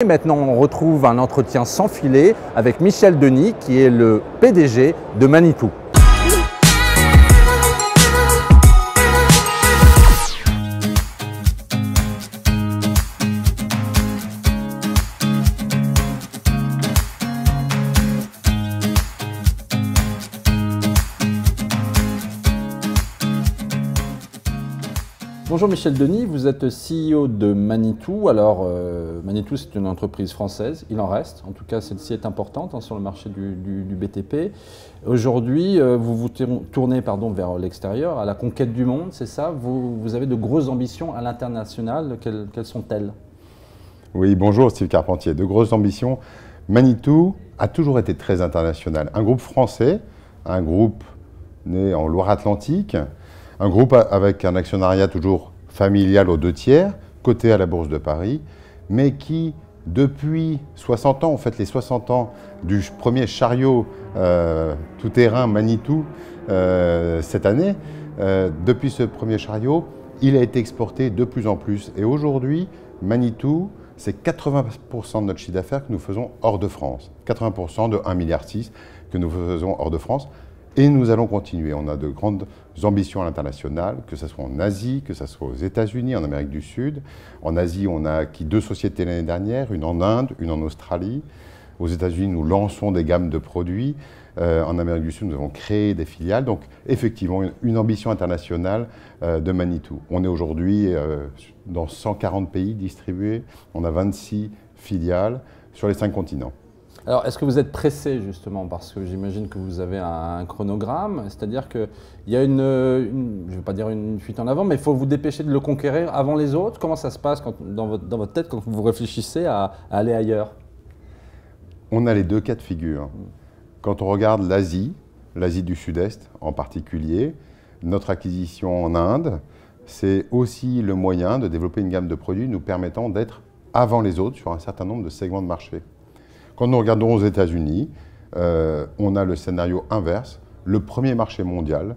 Et maintenant, on retrouve un entretien sans filet avec Michel Denis, qui est le PDG de Manitou. Bonjour Michel Denis, vous êtes CEO de Manitou. Alors Manitou, c'est une entreprise française, il en reste, en tout cas celle-ci est importante sur le marché du BTP. Aujourd'hui, vous vous tournez vers l'extérieur, à la conquête du monde, c'est ça? Vous avez de grosses ambitions à l'international, quelles sont-elles? Oui, bonjour Steve Carpentier, de grosses ambitions. Manitou a toujours été très international. Un groupe français, un groupe né en Loire-Atlantique, un groupe avec un actionnariat toujours familial aux 2/3, coté à la Bourse de Paris, mais qui, depuis 60 ans, on fête les 60 ans du premier chariot tout-terrain Manitou cette année, depuis ce premier chariot, il a été exporté de plus en plus. Et aujourd'hui, Manitou, c'est 80% de notre chiffre d'affaires que nous faisons hors de France. 80% de 1,6 milliard que nous faisons hors de France. Et nous allons continuer. On a de grandes ambitions à l'international, que ce soit en Asie, que ce soit aux États-Unis, en Amérique du Sud. En Asie, on a acquis 2 sociétés l'année dernière, une en Inde, une en Australie. Aux États-Unis, nous lançons des gammes de produits. En Amérique du Sud, nous avons créé des filiales. Donc, effectivement, une ambition internationale de Manitou. On est aujourd'hui dans 140 pays distribués. On a 26 filiales sur les 5 continents. Alors, est-ce que vous êtes pressé justement, parce que j'imagine que vous avez un chronogramme, c'est-à-dire qu'il y a je ne vais pas dire une fuite en avant, mais il faut vous dépêcher de le conquérir avant les autres. Comment ça se passe dans votre tête quand vous réfléchissez à aller ailleurs? On a les 2 cas de figure. Quand on regarde l'Asie du Sud-Est en particulier, notre acquisition en Inde, c'est aussi le moyen de développer une gamme de produits nous permettant d'être avant les autres sur un certain nombre de segments de marché. Quand nous regardons aux États-Unis, on a le scénario inverse, le premier marché mondial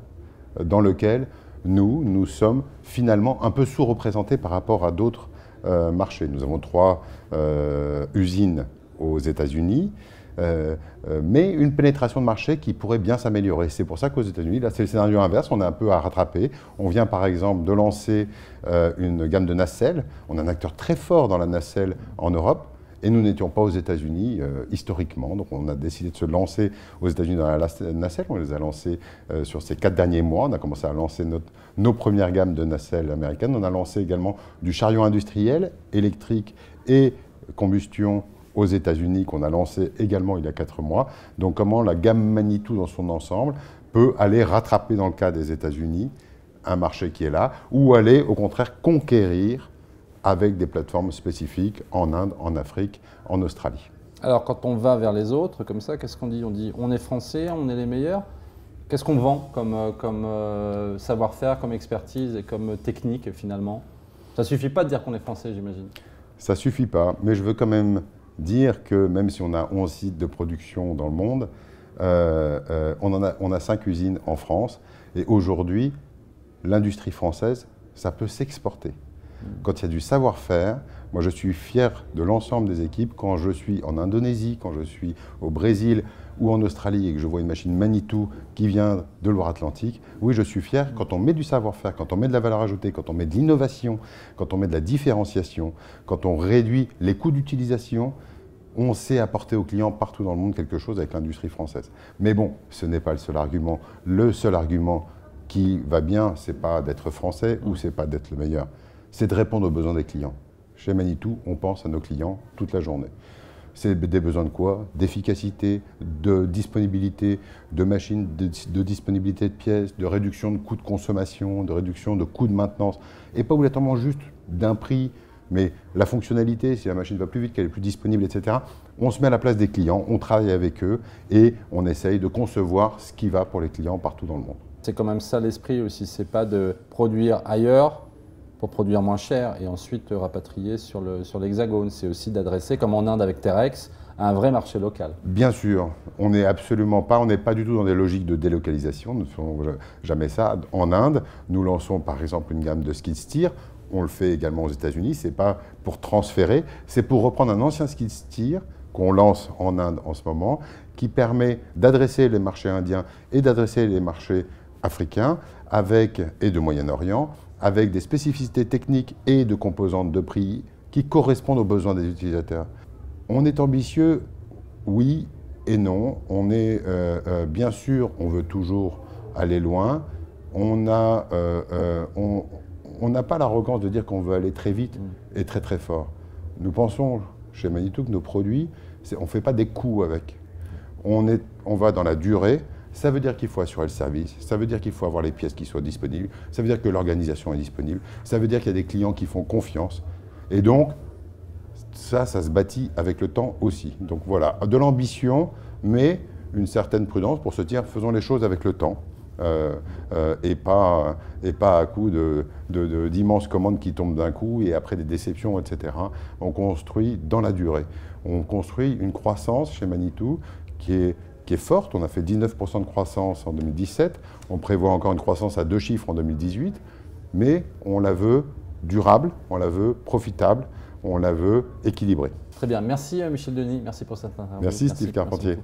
dans lequel nous sommes finalement un peu sous-représentés par rapport à d'autres marchés. Nous avons 3 usines aux États-Unis, mais une pénétration de marché qui pourrait bien s'améliorer. C'est pour ça qu'aux États-Unis, là c'est le scénario inverse, on a un peu à rattraper. On vient par exemple de lancer une gamme de nacelles. On a un acteur très fort dans la nacelle en Europe. Et nous n'étions pas aux États-Unis historiquement, donc on a décidé de se lancer aux États-Unis dans la nacelle. On les a lancés sur ces 4 derniers mois. On a commencé à lancer nos premières gammes de nacelles américaines. On a lancé également du chariot industriel, électrique et combustion aux États-Unis, qu'on a lancé également il y a 4 mois. Donc comment la gamme Manitou dans son ensemble peut aller rattraper dans le cas des États-Unis un marché qui est là, ou aller au contraire conquérir avec des plateformes spécifiques en Inde, en Afrique, en Australie. Alors quand on va vers les autres, comme ça, qu'est-ce qu'on dit? On dit on est français, on est les meilleurs. Qu'est-ce qu'on vend comme savoir-faire, comme expertise et comme technique finalement? Ça ne suffit pas de dire qu'on est français, j'imagine. Ça ne suffit pas, mais je veux quand même dire que même si on a 11 sites de production dans le monde, on a 5 usines en France. Et aujourd'hui, l'industrie française, ça peut s'exporter. Quand il y a du savoir-faire, moi je suis fier de l'ensemble des équipes. Quand je suis en Indonésie, quand je suis au Brésil ou en Australie et que je vois une machine Manitou qui vient de Loire-Atlantique, oui, je suis fier. Quand on met du savoir-faire, quand on met de la valeur ajoutée, quand on met de l'innovation, quand on met de la différenciation, quand on réduit les coûts d'utilisation, on sait apporter aux clients partout dans le monde quelque chose avec l'industrie française. Mais bon, ce n'est pas le seul argument. Le seul argument qui va bien, ce n'est pas d'être français ou ce n'est pas d'être le meilleur. C'est de répondre aux besoins des clients. Chez Manitou, on pense à nos clients toute la journée. C'est des besoins de quoi? D'efficacité, de disponibilité de machines, de disponibilité de pièces, de réduction de coûts de consommation, de réduction de coûts de maintenance. Et pas obligatoirement juste d'un prix, mais la fonctionnalité, si la machine va plus vite, qu'elle est plus disponible, etc. On se met à la place des clients, on travaille avec eux et on essaye de concevoir ce qui va pour les clients partout dans le monde. C'est quand même ça l'esprit aussi, c'est pas de produire ailleurs pour produire moins cher et ensuite rapatrier sur l'Hexagone. C'est aussi d'adresser, comme en Inde avec Terex, à un vrai marché local. Bien sûr, on n'est pas du tout dans des logiques de délocalisation, nous ne faisons jamais ça. En Inde, nous lançons par exemple une gamme de skid steer on le fait également aux États-Unis, ce n'est pas pour transférer, c'est pour reprendre un ancien ski de tir qu'on lance en Inde en ce moment, qui permet d'adresser les marchés indiens et d'adresser les marchés africains et de Moyen-Orient, avec des spécificités techniques et de composantes de prix qui correspondent aux besoins des utilisateurs. On est ambitieux, oui et non. On est, bien sûr, on veut toujours aller loin. On n'a pas l'arrogance de dire qu'on veut aller très vite et très très fort. Nous pensons chez Manitou que nos produits, on ne fait pas des coûts avec. On va dans la durée. Ça veut dire qu'il faut assurer le service, ça veut dire qu'il faut avoir les pièces qui soient disponibles, ça veut dire que l'organisation est disponible, ça veut dire qu'il y a des clients qui font confiance. Et donc, ça se bâtit avec le temps aussi. Donc voilà, de l'ambition, mais une certaine prudence pour se dire, faisons les choses avec le temps. Et pas à coup d'immenses commandes qui tombent d'un coup et après des déceptions, etc. On construit dans la durée. On construit une croissance chez Manitou qui est forte. On a fait 19% de croissance en 2017. On prévoit encore une croissance à 2 chiffres en 2018. Mais on la veut durable, on la veut profitable, on la veut équilibrée. Très bien. Merci Michel Denis. Merci pour cette interview. Merci Steve Carpentier.